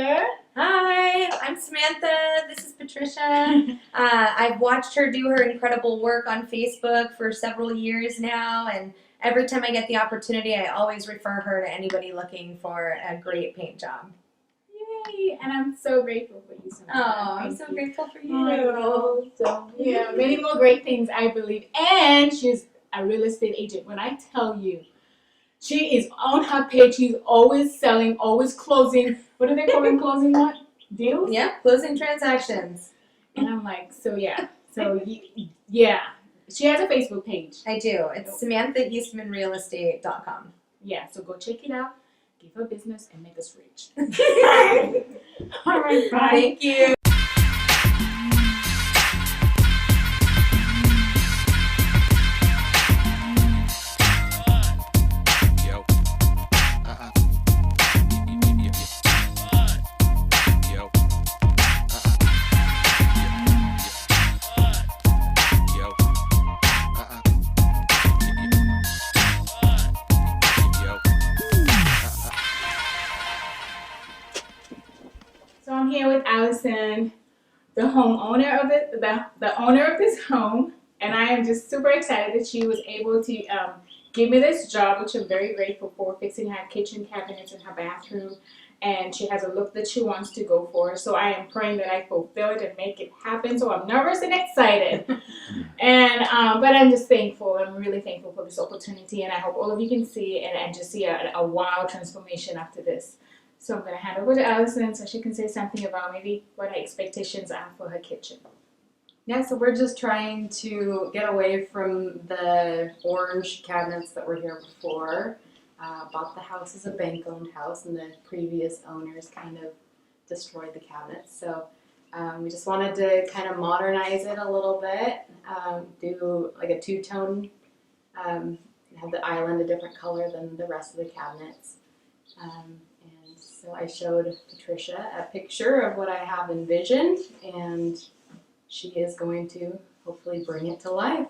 there. Hi, I'm Samantha. This is Patricia. I've watched her do her incredible work on Facebook for several years now, and every time I get the opportunity, I always refer her to anybody looking for a great paint job. Yay! And I'm so grateful for you, Samantha. Oh, I'm so grateful for you. So, yeah, many more great things, I believe. And she's a real estate agent. When I tell you, she is on her page. She's always selling, always closing. What do they call them? Closing what? Deals? Yeah, closing transactions. And I'm like, so yeah. So, yeah. She has a Facebook page. I do. It's SamanthaEastmanRealEstate.com. Yeah, so go check it out. Give her business and make us rich. All right, bye. Thank you. So I'm here with Allison, the homeowner of it, the owner of this home, and I am just super excited that she was able to give me this job, which I'm very grateful for, fixing her kitchen cabinets in her bathroom, and she has a look that she wants to go for. So I am praying that I fulfill it and make it happen. So I'm nervous and excited, and but I'm just thankful. I'm really thankful for this opportunity, and I hope all of you can see it and just see a wow transformation after this. So I'm going to hand over to Allison so she can say something about maybe what her expectations are for her kitchen. Yeah, so we're just trying to get away from the orange cabinets that were here before. Bought the house as a bank-owned house, and the previous owners kind of destroyed the cabinets. So we just wanted to kind of modernize it a little bit, do like a two-tone, have the island a different color than the rest of the cabinets. So I showed Patricia a picture of what I have envisioned, and she is going to hopefully bring it to life.